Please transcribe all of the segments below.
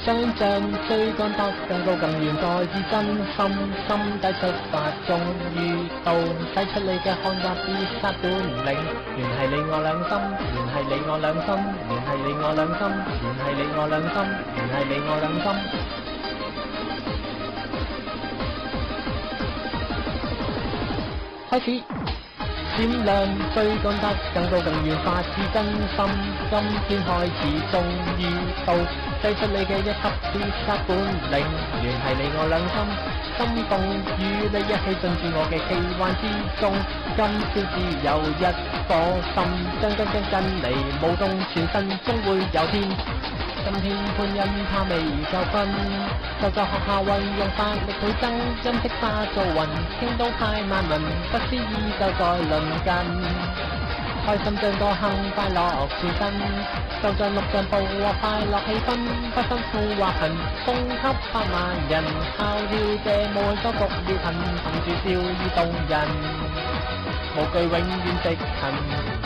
想像追趕得更高更遠，再次真心心底出發，終於到使出你嘅看法必殺本領，聯繫你我兩心，聯繫你我兩心，聯繫你我兩心，聯繫你我兩心，聯繫你我兩心。開始閃亮，追趕得更高更遠，發自真心。今天開始，終於到使出你嘅一級必殺本領，聯繫你我兩心，心動與你一起進駐我嘅奇幻之中。今宵只有一顆心，跟你舞動全身，終會有天。今天潘恩他未夠分，就在學校運用法力倍增，音色化做雲，聽到派萬民，不思議就在鄰近，開心將歌哼快樂全身，就像錄像捕獲快樂氣氛，不分富或貧，送給百萬人，效跳這舞收服了貧，憑住笑意動人，無懼永遠直行，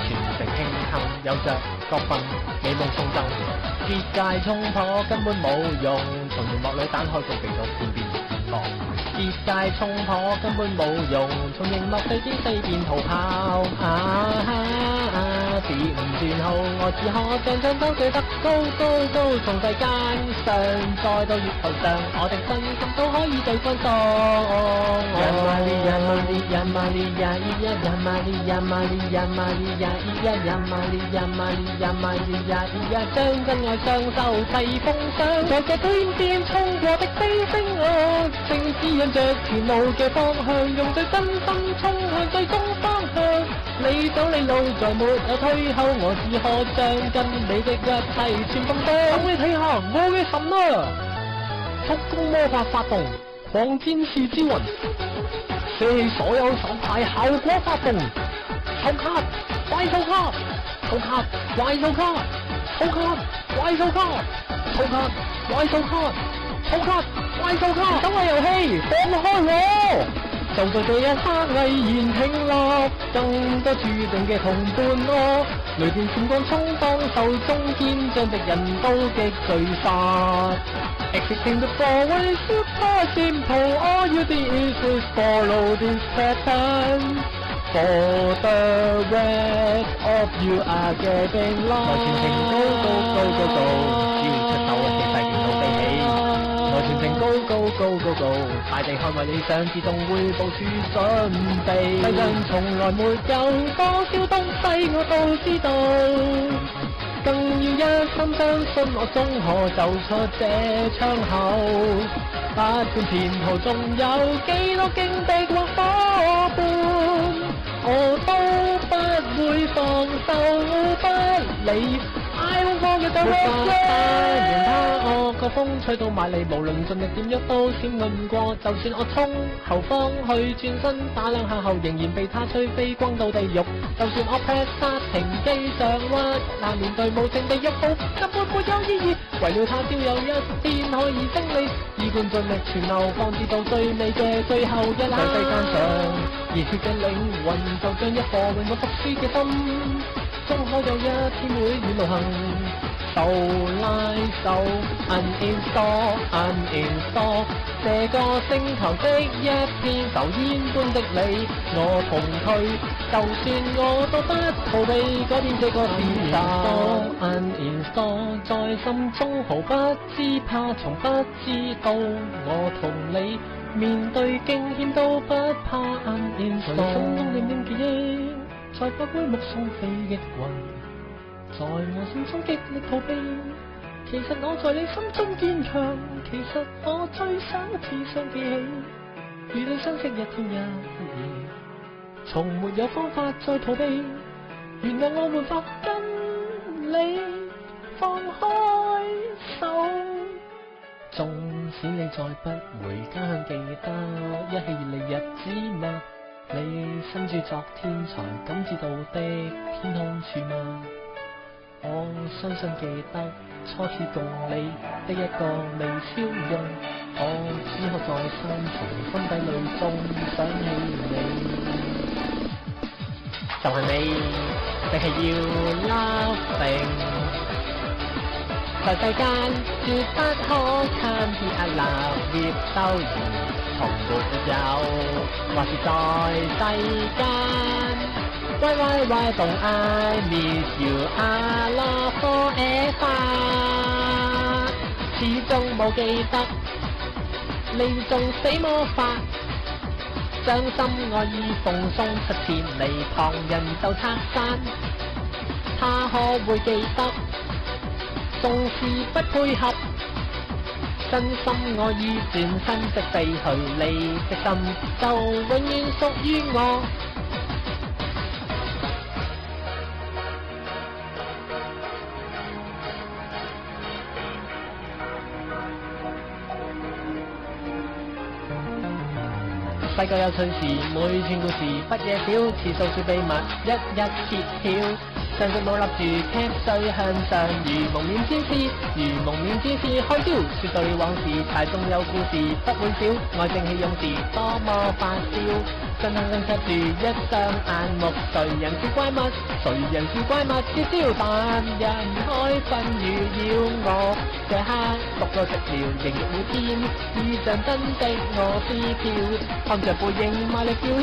全城慶幸有着各份美夢送贈。結界衝破根本冇用，從熒幕裏打開個地圖變變落。結界衝破根本冇用，從熒幕四邊四邊逃跑。點唔算好，我只可將張都舉得高，從世間上再到月球上，我的身心都可以對方當。呀瑪利呀瑪利呀瑪利呀咿呀呀瑪利呀瑪利呀瑪利呀咿呀呀瑪利呀瑪利呀瑪利呀咿呀，將真愛雙手齊奉上，在這天邊衝過的飛星我，正指引着前路嘅方向，用最真心衝向最終方向。你走你路再沒有退後，我只可將跟你的一切全部當。等你睇下我嘅神啊！速攻魔法發動，狂戰士之魂，捨棄所有手牌效果發動，抽卡怪獸卡，抽卡怪獸卡，抽卡怪獸卡，抽卡怪獸卡，抽卡怪獸卡，等我遊戲放開我！就在這一刻毅然挺立，更多注定嘅同伴我，雷電閃光衝當手中堅，將敵人都擊碎殺。Exiting the forward is super simple, all you need is follow this pattern. For the rest of you are getting lost. 我全程高，只要出手一隻細件都飛起。我全程高，大地捍衛理想，自動會部署準備。世上從來沒有多少東西我都知道，更要一心相信我終可走出這窗口。不管前途仲有幾多荊棘或夥伴，我都不會放手不理。I won't forget the direction。讓他我個風吹到埋嚟，無論盡力點喐都閃過唔過。就算我衝後方去轉身打兩下後，仍然被他吹飛轟到地獄。就算我劈剎停機上屈，但面對無情地獄步根本沒有意義。為了他朝有一天可以勝利，以貫盡力全流放至到最美嘅最後一刻。在世間上熱血嘅靈魂，就像一顆永不服輸嘅心，終可有一天會遠路行。手拉手 uninstall， 這個星球的一片浮煙般的你，我同佢，就算我都不逃避改變這個事實。uninstall 在心中毫不知怕，從不知道我同你面對驚險都不怕。uninstall 在心中念念記憶，在不會目送飛嘅雲，在我心中極力逃避，其實我在你心中堅強，其實我最想只想記起，與你相識一天一夜，從沒有方法再逃避，原諒我沒法跟你放開手。縱使你再不回家鄉，記得一起熱烈日子嗎？你身處昨天才感知到的天空處嗎？我深深記得初次共你的一個微笑容，我只可在深藏心底裏中想起你。就係你，淨係要 loving。在世間絕不可參與立業鬥爭，從沒有，或是在世間。Why don't I miss you I love forever？ 始終冇記得你仲死魔法，將心愛意奉送出千里，旁人就拆散。他可會記得縱是不配合，真心愛意轉身即飛去，你的心就永遠屬於我。世界有趣事，每串故事不夜少，次數小秘密，一一揭曉。上隻冇立住，踢碎向上，如蒙面戰士，如蒙面戰士開招，說對往事，柴中有故事，不會少，愛正氣勇士，多麼發燒。真真正赤住一雙眼目，誰人是怪物？誰人是怪物？揭曉，但人開分如要我，這刻獨個寂寥，仍欲每天，已像真的我支票，看着背影賣力叫囂，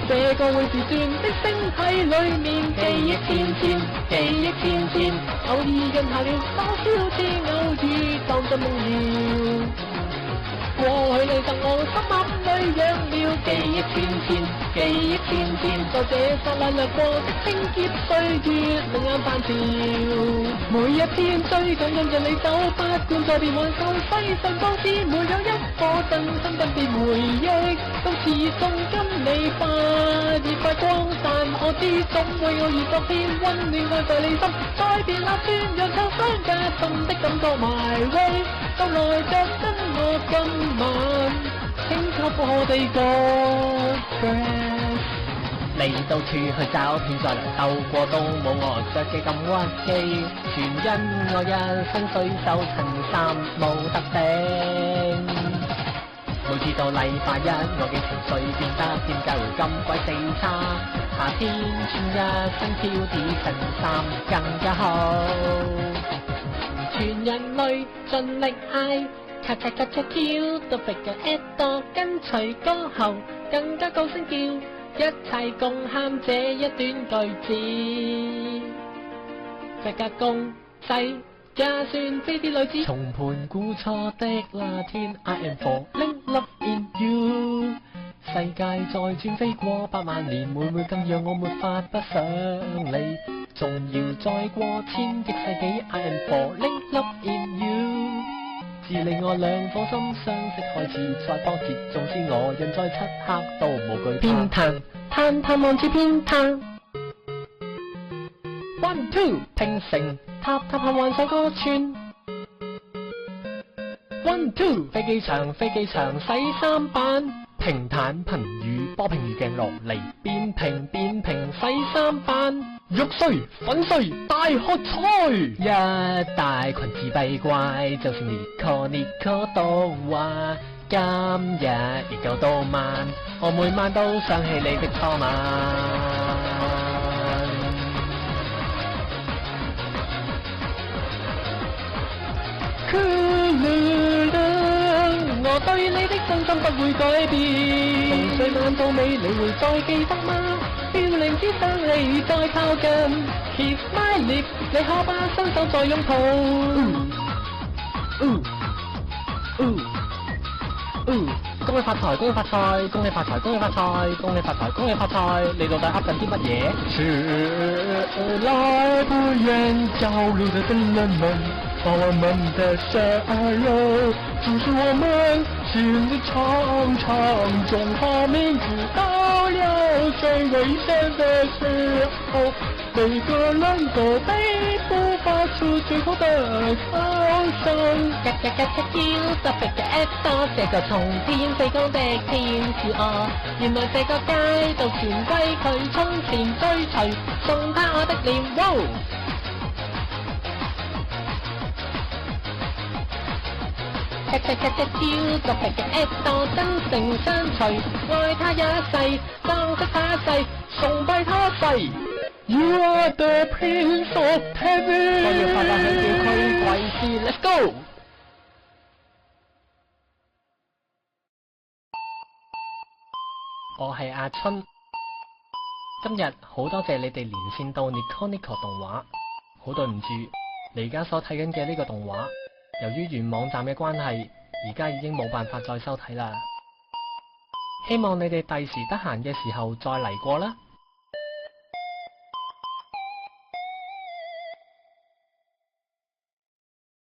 這個會自轉的星體裏面，記憶千千，記憶千千，偶爾印下了多少次偶遇，當作夢了。過去你贈我心坎裏養了，記憶千千，記憶千千，在這剎那掠過的星劫歲月，令眼泛笑。每一天追趕跟着你走，不管再變幻獸，世上當知沒有一顆真心特別回憶，都始終跟你發熱發光散。我知總會偶遇昨天溫暖愛在你心，再別立轉讓創傷加深的感覺埋位，到來着跟我今晚請給我哋個 dress， 你到處去找遍再能鬥過都冇我着嘅咁屈機，全因我一身水手襯衫冇得頂。每次到禮拜一，我嘅情緒變得點解會咁鬼死差？夏天穿一身挑啲襯衫更加好，全人類盡力嗌。咔咔咔咔跳，到 figure at 多，跟隨歌後更加高聲叫，一齊共喊這一段句子。隻格公仔也算非啲女子，從盤估錯的那天 I am falling love in you。世界再轉飛過百萬年，會唔會更讓我沒法不想你？仲要再過千億世紀 I am falling love in you。自你我兩顆心相識開始，再波折，縱使我人在漆黑都無懼怕。偏袒，嘆嘆望住偏袒。One two 拼成，塔塔下幻想歌串。One two 飛機場飛機場洗衫板，平坦頻雨波平如鏡落嚟，變平變平洗衫板。肉碎粉碎大喝彩，一大群自閉怪，就算尼可都話今日研究到晚，我每晚都想起你的初吻。我對你的真心不會改變，從睡晚到尾你會再記得嗎？要令之想你再靠近 ，Kiss my lips， 你可把雙手再擁抱。恭喜發財，恭喜發財，恭喜發財，恭喜發財，恭喜發財，恭喜發財，你到底噏緊啲乜嘢？遲來不願焦慮的燈人們，把我們的血肉注視我們心裡長長中華民族到了最危險的時候，每個人都被捕發出最後的抗聲。嘎嘎嘎嘎叫，特別嘅 F 多，這個從天飛高的天使我，原來這個街道全歸佢衝前追隨，送他我的臉。嘎嘎嘎嘎叫，特別嘅 F 多，真誠相隨，愛他一世，當識他一世，崇拜他一世。You are the Prince of Heaven。我要發發響叫驅鬼師 ，Let's go！我係阿春，今日好多謝你哋連線到 Nico Nico 動畫。好對唔住，你而家所睇緊嘅呢個動畫，由於原網站嘅關係，而家已經冇辦法再收睇啦。希望你哋第時得閒嘅時候再嚟過啦。